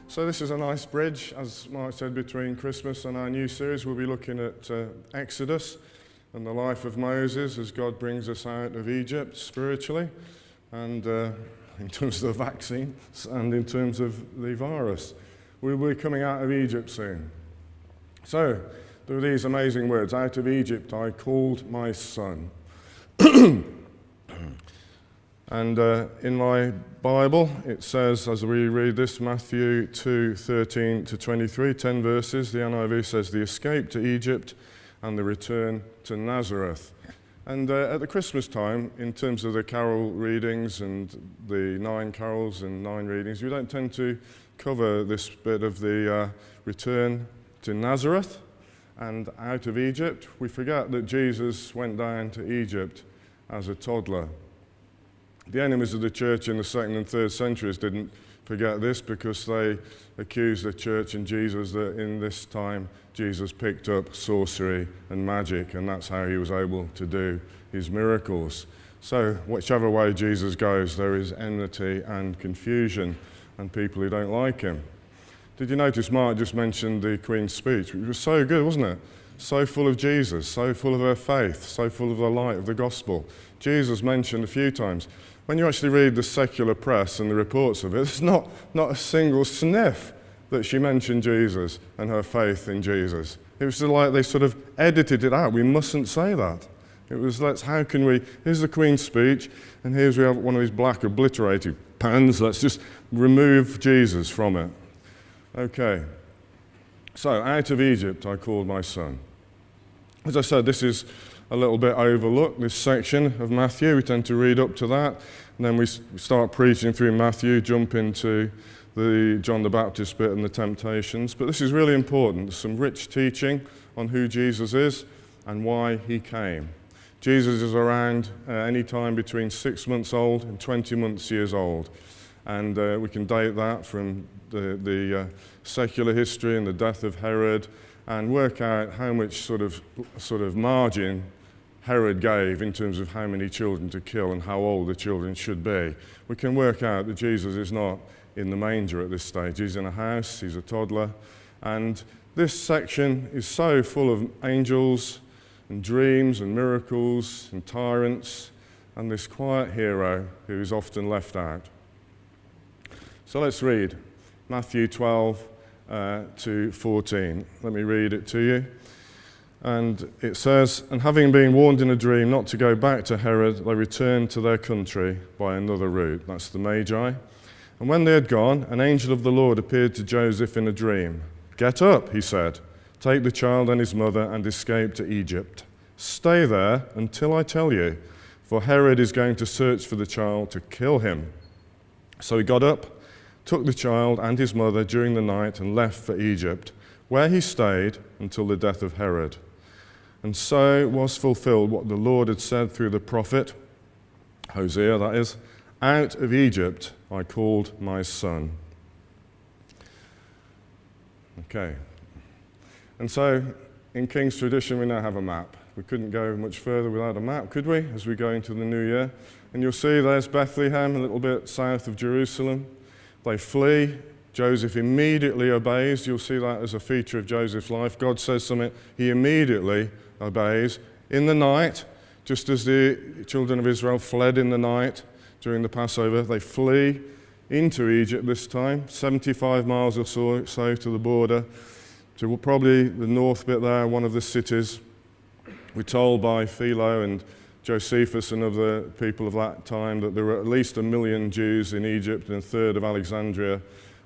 So this is a nice bridge, as Mark said, between Christmas and our new series. We'll be looking at Exodus and the life of Moses as God brings us out of Egypt spiritually, and in terms of the vaccine and in terms of the virus. We'll be coming out of Egypt soon. So there are these amazing words: out of Egypt I called my son. And in my Bible, it says, as we read this, Matthew 2:13 to 23, 10 verses, the NIV says, the escape to Egypt and the return to Nazareth. And at the Christmas time, in terms of the carol readings and the 9 carols and 9 readings, we don't tend to cover this bit of the return to Nazareth and out of Egypt. We forget that Jesus went down to Egypt as a toddler. The enemies of the church in the 2nd and 3rd centuries didn't forget this, because they accused the church and Jesus that in this time Jesus picked up sorcery and magic, and that's how he was able to do his miracles. So whichever way Jesus goes, there is enmity and confusion and people who don't like him. Did you notice Mark just mentioned the Queen's speech, which was so good, wasn't it? So full of Jesus, so full of her faith, so full of the light of the gospel. Jesus mentioned a few times. When you actually read the secular press and the reports of it, there's not a single sniff that she mentioned Jesus and her faith in Jesus. It was like they sort of edited it out. We mustn't say that. It was, here's the Queen's speech, and we have one of these black obliterated pens. Let's just remove Jesus from it. Okay. So, out of Egypt I called my son. As I said, this is a little bit overlooked, this section of Matthew. We tend to read up to that, and then we start preaching through Matthew, jump into the John the Baptist bit and the temptations. But this is really important. There's some rich teaching on who Jesus is and why he came. Jesus is around any time between 6 months old and 20 years old. And we can date that from the secular history and the death of Herod, and work out how much sort of margin Herod gave in terms of how many children to kill and how old the children should be. We can work out that Jesus is not in the manger at this stage. He's in a house, he's a toddler. And this section is so full of angels and dreams and miracles and tyrants and this quiet hero who is often left out. So let's read Matthew 12 to 14. Let me read it to you. And it says, and having been warned in a dream not to go back to Herod, they returned to their country by another route. That's the Magi. And when they had gone, an angel of the Lord appeared to Joseph in a dream. Get up, he said, take the child and his mother and escape to Egypt. Stay there until I tell you, for Herod is going to search for the child to kill him. So he got up, took the child and his mother during the night and left for Egypt, where he stayed until the death of Herod. And so was fulfilled what the Lord had said through the prophet, Hosea that is, out of Egypt I called my son. Okay. And so in King's tradition we now have a map. We couldn't go much further without a map, could we, as we go into the new year? And you'll see there's Bethlehem, a little bit south of Jerusalem. They flee. Joseph immediately obeys. You'll see that as a feature of Joseph's life. God says something, he immediately obeys. In the night, just as the children of Israel fled in the night during the Passover, they flee into Egypt this time, 75 miles or so to the border, to probably the north bit there, one of the cities. We're told by Philo and Josephus and other people of that time that there were at least 1 million Jews in Egypt, and a third of Alexandria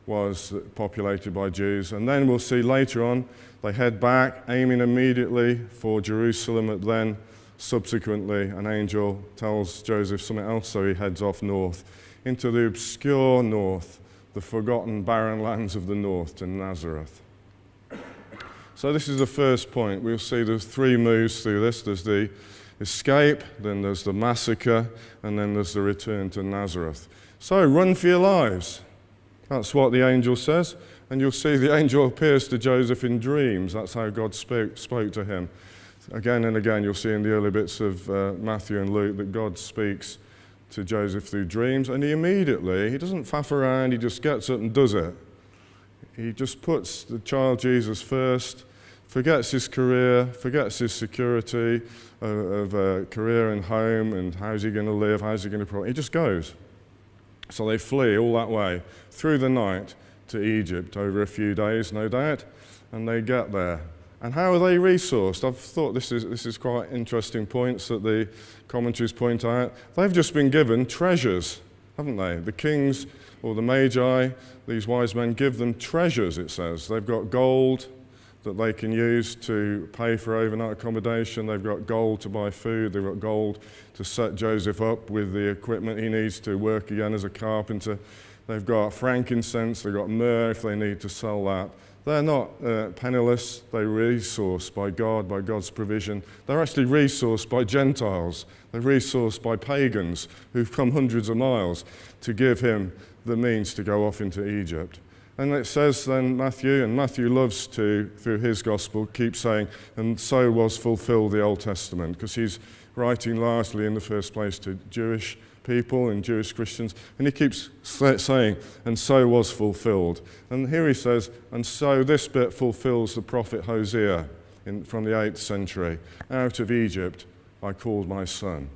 was populated by Jews. And then we'll see later on, they head back, aiming immediately for Jerusalem, and then subsequently an angel tells Joseph something else, so he heads off north, into the obscure north, the forgotten barren lands of the north, to Nazareth. So this is the first point. We'll see there's 3 moves through this. There's the escape, then there's the massacre, and then there's the return to Nazareth. So run for your lives. That's what the angel says. And you'll see the angel appears to Joseph in dreams. That's how God spoke to him. Again and again, you'll see in the early bits of Matthew and Luke that God speaks to Joseph through dreams. And he doesn't faff around, he just gets up and does it. he just puts the child Jesus first, forgets his career, forgets his security of a career and home and how's he going to live, how's he going to provide. He just goes. So they flee all that way through the night to Egypt over a few days, no doubt, and they get there. And how are they resourced? I've thought this is quite interesting points that the commentaries point out. They've just been given treasures, haven't they? The kings or the magi, these wise men, give them treasures, it says. They've got gold that they can use to pay for overnight accommodation. They've got gold to buy food. They've got gold to set Joseph up with the equipment he needs to work again as a carpenter. They've got frankincense. They've got myrrh if they need to sell that. They're not penniless. They're resourced by God, by God's provision. They're actually resourced by Gentiles. They're resourced by pagans who've come hundreds of miles to give him the means to go off into Egypt. And it says then Matthew loves to, through his gospel, keep saying, and so was fulfilled the Old Testament, because he's writing largely in the first place to Jewish people and Jewish Christians, and he keeps saying, and so was fulfilled. And here he says, and so this bit fulfills the prophet Hosea from the 8th century. Out of Egypt I called my son.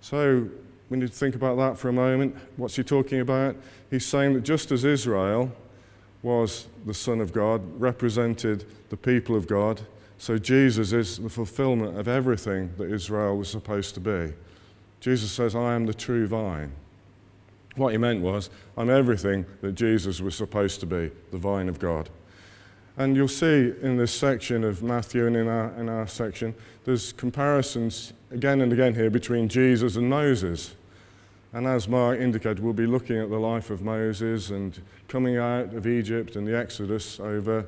So we need to think about that for a moment. What's he talking about? He's saying that just as Israel was the Son of God, represented the people of God, so Jesus is the fulfillment of everything that Israel was supposed to be. Jesus says, I am the true vine. What he meant was, I'm everything that Jesus was supposed to be, the vine of God. And you'll see in this section of Matthew and in our section, there's comparisons again and again here between Jesus and Moses. And as Mark indicated, we'll be looking at the life of Moses and coming out of Egypt and the Exodus over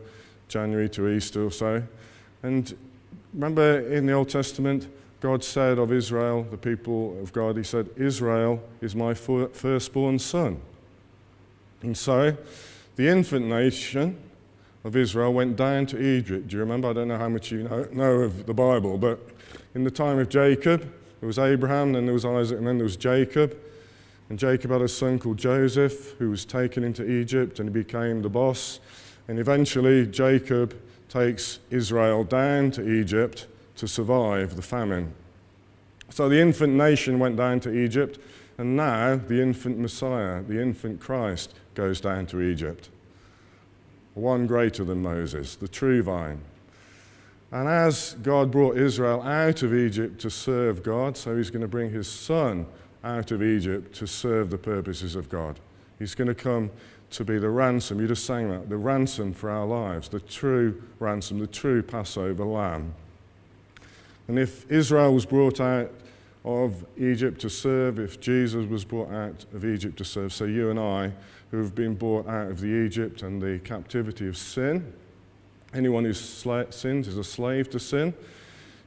January to Easter or so. And remember in the Old Testament, God said of Israel, the people of God, he said, Israel is my firstborn son. And so the infant nation of Israel went down to Egypt. Do you remember? I don't know how much you know of the Bible, but in the time of Jacob, there was Abraham, then there was Isaac, and then there was Jacob. And Jacob had a son called Joseph, who was taken into Egypt, and he became the boss. And eventually, Jacob takes Israel down to Egypt to survive the famine. So the infant nation went down to Egypt, and now the infant Messiah, the infant Christ, goes down to Egypt. One greater than Moses, the true vine. And as God brought Israel out of Egypt to serve God, so he's going to bring his son out of Egypt to serve the purposes of God. He's going to come to be the ransom, you just sang that, the ransom for our lives, the true ransom, the true Passover lamb. And if Israel was brought out of Egypt to serve, if Jesus was brought out of Egypt to serve, so you and I, who have been brought out of the Egypt and the captivity of sin, anyone who sins is a slave to sin.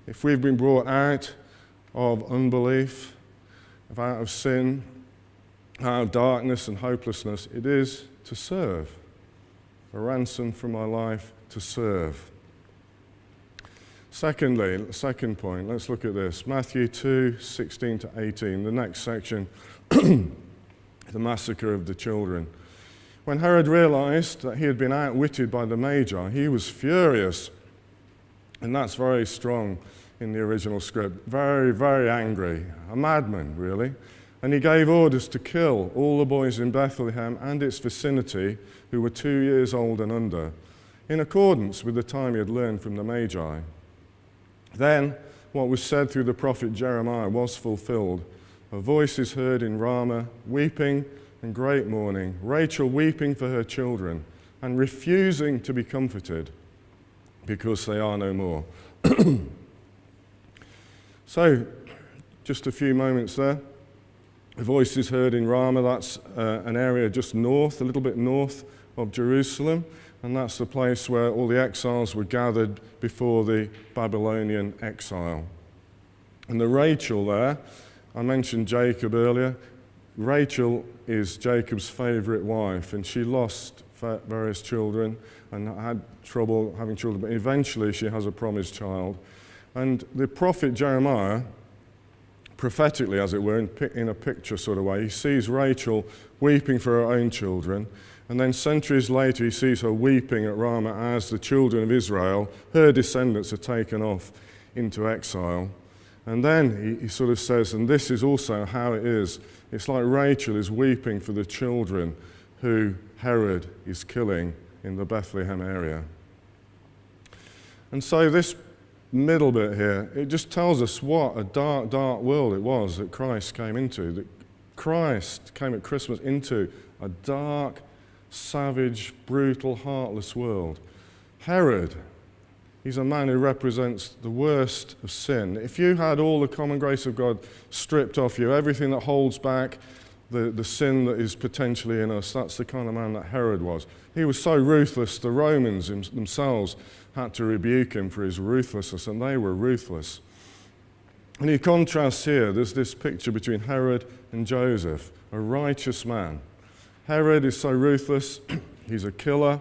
If we've been brought out of unbelief, out of sin, out of darkness and hopelessness, it is to serve. A ransom for my life to serve. Secondly, second point, let's look at this. Matthew 2:16 to 18, the next section, the massacre of the children. When Herod realized that he had been outwitted by the Magi, he was furious. And that's very strong in the original script. Very, very angry. A madman, really. And he gave orders to kill all the boys in Bethlehem and its vicinity who were 2 years old and under, in accordance with the time he had learned from the Magi. Then, what was said through the prophet Jeremiah was fulfilled. A voice is heard in Ramah, weeping and great mourning, Rachel weeping for her children and refusing to be comforted because they are no more. So, just a few moments there. A voice is heard in Ramah, that's an area just north, a little bit north of Jerusalem, and that's the place where all the exiles were gathered before the Babylonian exile. And the Rachel there, I mentioned Jacob earlier. Rachel is Jacob's favorite wife, and she lost various children and had trouble having children, but eventually she has a promised child. And the prophet Jeremiah, prophetically as it were, in a picture sort of way, he sees Rachel weeping for her own children, And then centuries later, he sees her weeping at Ramah as the children of Israel, her descendants, are taken off into exile. And then he sort of says, and this is also how it is. It's like Rachel is weeping for the children who Herod is killing in the Bethlehem area. And so this middle bit here, it just tells us what a dark, dark world it was that Christ came into. That Christ came at Christmas into a dark, savage, brutal, heartless world. Herod, he's a man who represents the worst of sin. If you had all the common grace of God stripped off you, everything that holds back the sin that is potentially in us, that's the kind of man that Herod was. He was so ruthless, the Romans themselves had to rebuke him for his ruthlessness, and they were ruthless. And he contrasts here, there's this picture between Herod and Joseph, a righteous man. Herod is so ruthless, he's a killer.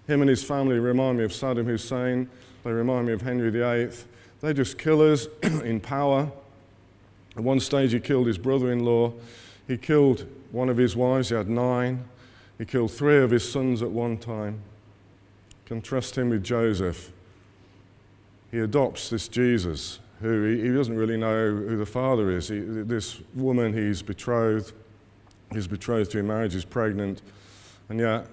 Him and his family remind me of Saddam Hussein, they remind me of Henry VIII. They're just killers in power. At one stage he killed his brother-in-law, he killed one of his wives, he had 9. He killed 3 of his sons at one time. Contrast him with Joseph. He adopts this Jesus, who he doesn't really know who the father is. This woman he's betrothed to in marriage, is pregnant, and yet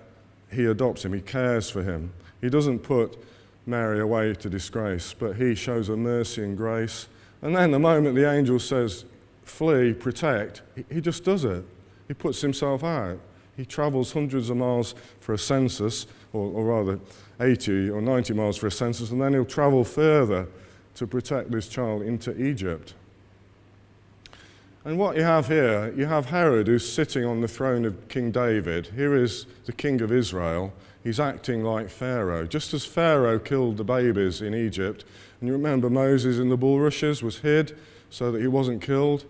he adopts him, he cares for him. He doesn't put Mary away to disgrace, but he shows her mercy and grace. And then the moment the angel says, flee, protect, he just does it. He puts himself out. He travels hundreds of miles for a census, or rather 80 or 90 miles for a census, and then he'll travel further to protect this child into Egypt. And what you have here, you have Herod who's sitting on the throne of King David. Here is the king of Israel. He's acting like Pharaoh. Just as Pharaoh killed the babies in Egypt, and you remember Moses in the bulrushes was hid so that he wasn't killed.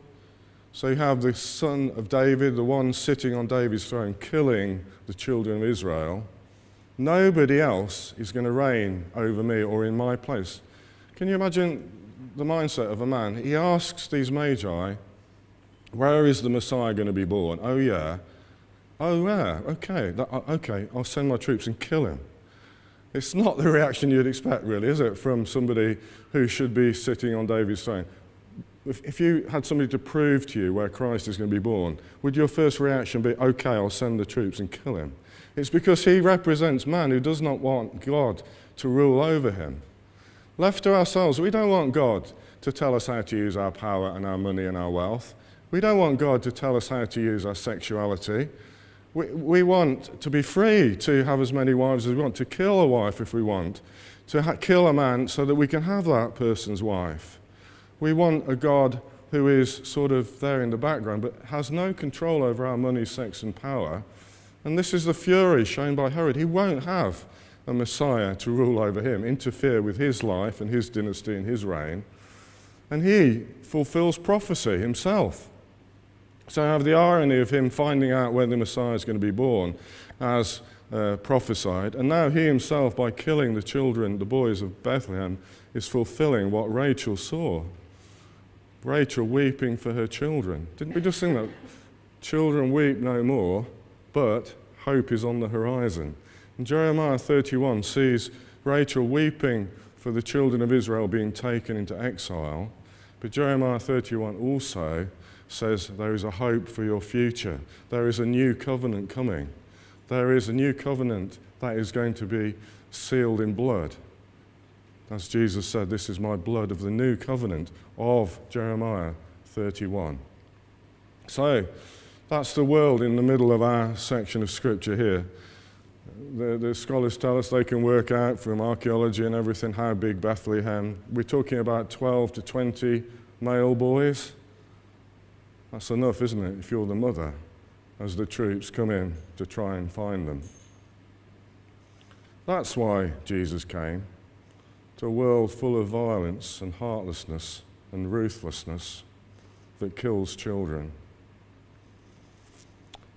So you have the son of David, the one sitting on David's throne, killing the children of Israel. Nobody else is going to reign over me or in my place. Can you imagine the mindset of a man? He asks these magi, where is the Messiah going to be born? Oh yeah, okay, I'll send my troops and kill him. It's not the reaction you'd expect, really, is it, from somebody who should be sitting on David's throne? If you had somebody to prove to you where Christ is going to be born, would your first reaction be, okay, I'll send the troops and kill him? It's because he represents man who does not want God to rule over him. Left to ourselves, we don't want God to tell us how to use our power and our money and our wealth. We don't want God to tell us how to use our sexuality. We want to be free to have as many wives as we want, to kill a wife if we want, to kill a man so that we can have that person's wife. We want a God who is sort of there in the background but has no control over our money, sex and power. And this is the fury shown by Herod. He won't have a Messiah to rule over him, interfere with his life and his dynasty and his reign. And he fulfills prophecy himself. So I have the irony of him finding out when the Messiah is going to be born, as prophesied. And now he himself, by killing the children, the boys of Bethlehem, is fulfilling what Rachel saw. Rachel weeping for her children. Didn't we just sing that? Children weep no more, but hope is on the horizon. And Jeremiah 31 sees Rachel weeping for the children of Israel being taken into exile. But Jeremiah 31 also says there is a hope for your future. There is a new covenant coming. There is a new covenant that is going to be sealed in blood. As Jesus said, this is my blood of the new covenant of Jeremiah 31. So, that's the world in the middle of our section of scripture here. The scholars tell us they can work out from archaeology and everything how big Bethlehem. We're talking about 12 to 20 male boys. That's enough, isn't it, if you're the mother, as the troops come in to try and find them. That's why Jesus came, to a world full of violence and heartlessness and ruthlessness that kills children.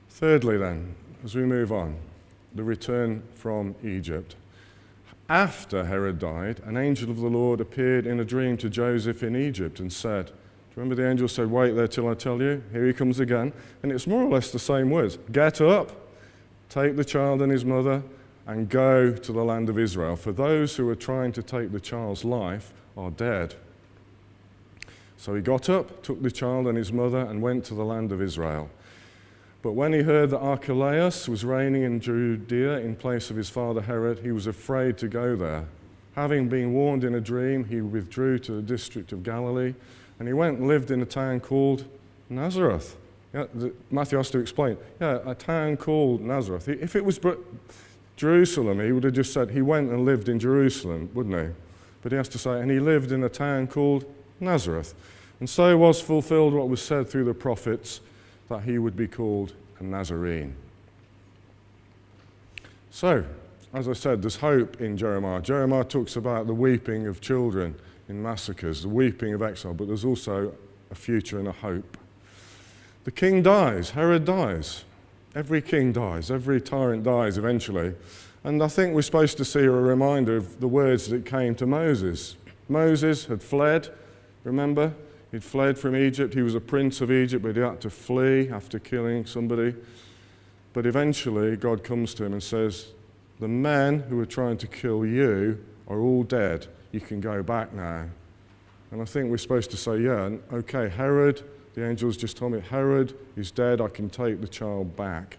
Thirdly then, as we move on, the return from Egypt. After Herod died, an angel of the Lord appeared in a dream to Joseph in Egypt and said, remember the angel said, wait there till I tell you? Here he comes again. And it's more or less the same words. Get up, take the child and his mother, and go to the land of Israel. For those who are trying to take the child's life are dead. So he got up, took the child and his mother, and went to the land of Israel. But when he heard that Archelaus was reigning in Judea in place of his father Herod, he was afraid to go there. Having been warned in a dream, he withdrew to the district of Galilee, and he went and lived in a town called Nazareth. Matthew has to explain. A town called Nazareth. If it was Jerusalem, he would have just said he went and lived in Jerusalem, wouldn't he? But he has to say, and he lived in a town called Nazareth. And so was fulfilled what was said through the prophets, that he would be called a Nazarene. So, as I said, there's hope in Jeremiah. Jeremiah talks about the weeping of children in massacres, the weeping of exile, but there's also a future and a hope. The king dies, Herod dies. Every king dies, every tyrant dies eventually. And I think we're supposed to see a reminder of the words that came to Moses. Moses had fled, remember? He'd fled from Egypt. He was a prince of Egypt, but he had to flee after killing somebody. But eventually, God comes to him and says, the men who are trying to kill you are all dead. You can go back now. And I think we're supposed to say, okay, Herod, the angels just told me, Herod is dead. I can take the child back.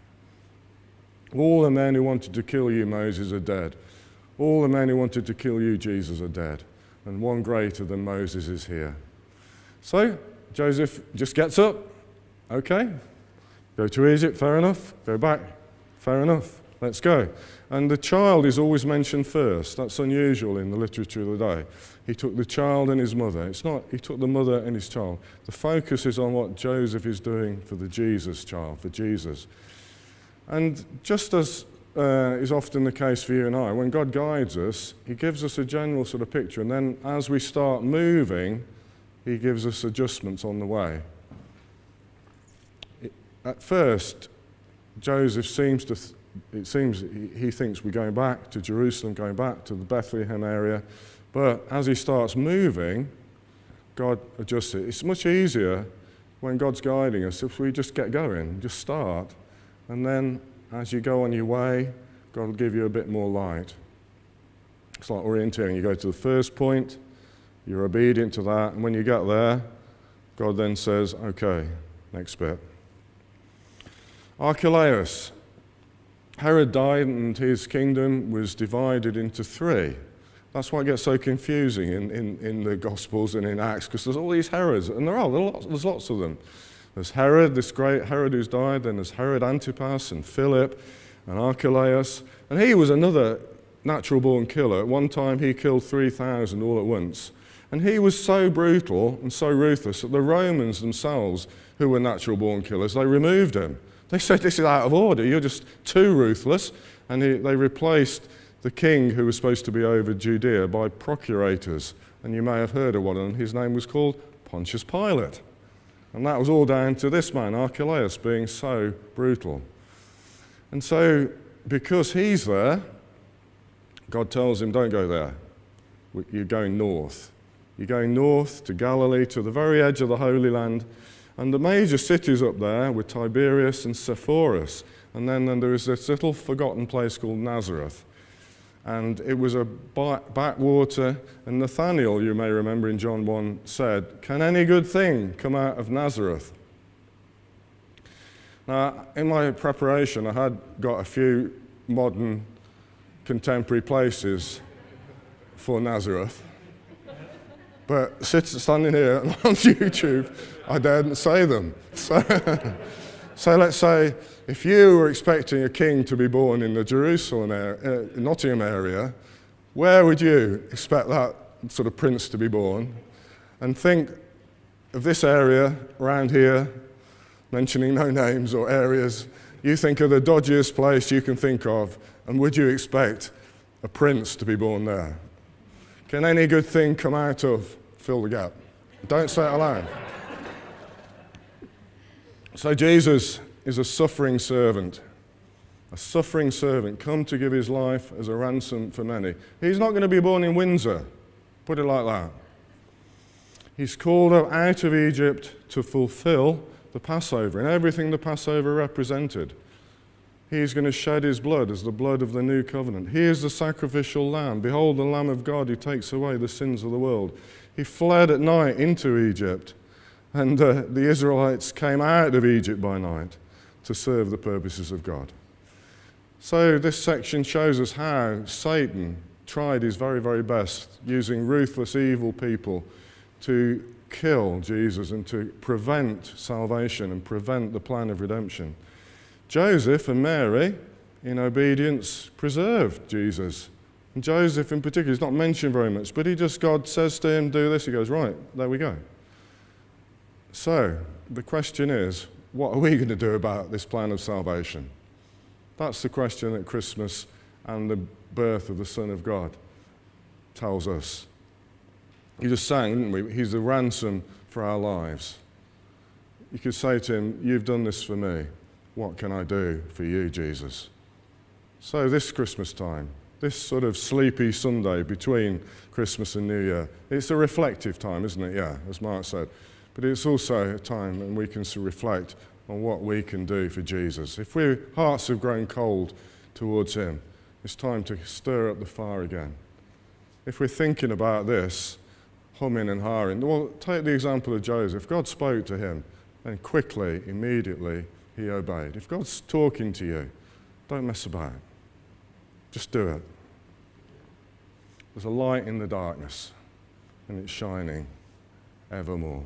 All the men who wanted to kill you, Moses, are dead. All the men who wanted to kill you, Jesus, are dead. And one greater than Moses is here. So Joseph just gets up. Okay, go to Egypt, fair enough. Go back, fair enough. Let's go. And the child is always mentioned first. That's unusual in the literature of the day. He took the child and his mother. It's not he took the mother and his child. The focus is on what Joseph is doing for the Jesus child, for Jesus. And just as is often the case for you and I, when God guides us, he gives us a general sort of picture. And then as we start moving, he gives us adjustments on the way. At first, Joseph he thinks we're going back to Jerusalem, going back to the Bethlehem area. But as he starts moving, God adjusts it. It's much easier when God's guiding us if we just get going, just start. And then as you go on your way, God will give you a bit more light. It's like orienteering. You go to the first point, you're obedient to that, and when you get there, God then says, okay, next bit. Archelaus. Herod died and his kingdom was divided into three. That's why it gets so confusing in the Gospels and in Acts, because there's all these Herods, and there's lots of them. There's Herod, this great Herod who's died, then there's Herod Antipas and Philip and Archelaus, and he was another natural-born killer. At one time he killed 3,000 all at once. And he was so brutal and so ruthless that the Romans themselves, who were natural-born killers, they removed him. They said, this is out of order, you're just too ruthless. And they replaced the king who was supposed to be over Judea by procurators. And you may have heard of one of them. His name was called Pontius Pilate. And that was all down to this man, Archelaus, being so brutal. And so, because he's there, God tells him, don't go there. You're going north. You're going north to Galilee, to the very edge of the Holy Land. And the major cities up there were Tiberias and Sepphoris. And then there was this little forgotten place called Nazareth. And it was a backwater. And Nathanael, you may remember in John 1, said, can any good thing come out of Nazareth? Now, in my preparation, I had got a few modern contemporary places for Nazareth. But standing here on YouTube, I daren't say them. So let's say if you were expecting a king to be born in the Jerusalem area, Nottingham area, where would you expect that sort of prince to be born? And think of this area around here, mentioning no names or areas, you think of the dodgiest place you can think of, and would you expect a prince to be born there? Can any good thing come out of? Fill the gap. Don't say it aloud. So Jesus is a suffering servant. A suffering servant, come to give his life as a ransom for many. He's not going to be born in Windsor. Put it like that. He's called out of Egypt to fulfill the Passover and everything the Passover represented. He is going to shed his blood as the blood of the new covenant. He is the sacrificial lamb. Behold, the Lamb of God who takes away the sins of the world. He fled at night into Egypt, and the Israelites came out of Egypt by night to serve the purposes of God. So this section shows us how Satan tried his very, very best, using ruthless, evil people to kill Jesus and to prevent salvation and prevent the plan of redemption. Joseph and Mary, in obedience, preserved Jesus. And Joseph in particular is not mentioned very much, but God says to him, do this. He goes, right, there we go. So the question is, what are we going to do about this plan of salvation? That's the question that Christmas and the birth of the Son of God tells us. You just sang, didn't we? He's the ransom for our lives. You could say to him, you've done this for me. What can I do for you, Jesus? So this Christmas time, this sort of sleepy Sunday between Christmas and New Year, it's a reflective time, isn't it? Yeah, as Mark said. But it's also a time when we can reflect on what we can do for Jesus. If our hearts have grown cold towards him, it's time to stir up the fire again. If we're thinking about this, humming and hawing, well, take the example of Joseph. God spoke to him, and quickly, immediately, he obeyed. If God's talking to you, don't mess about. Just do it. There's a light in the darkness, and it's shining evermore.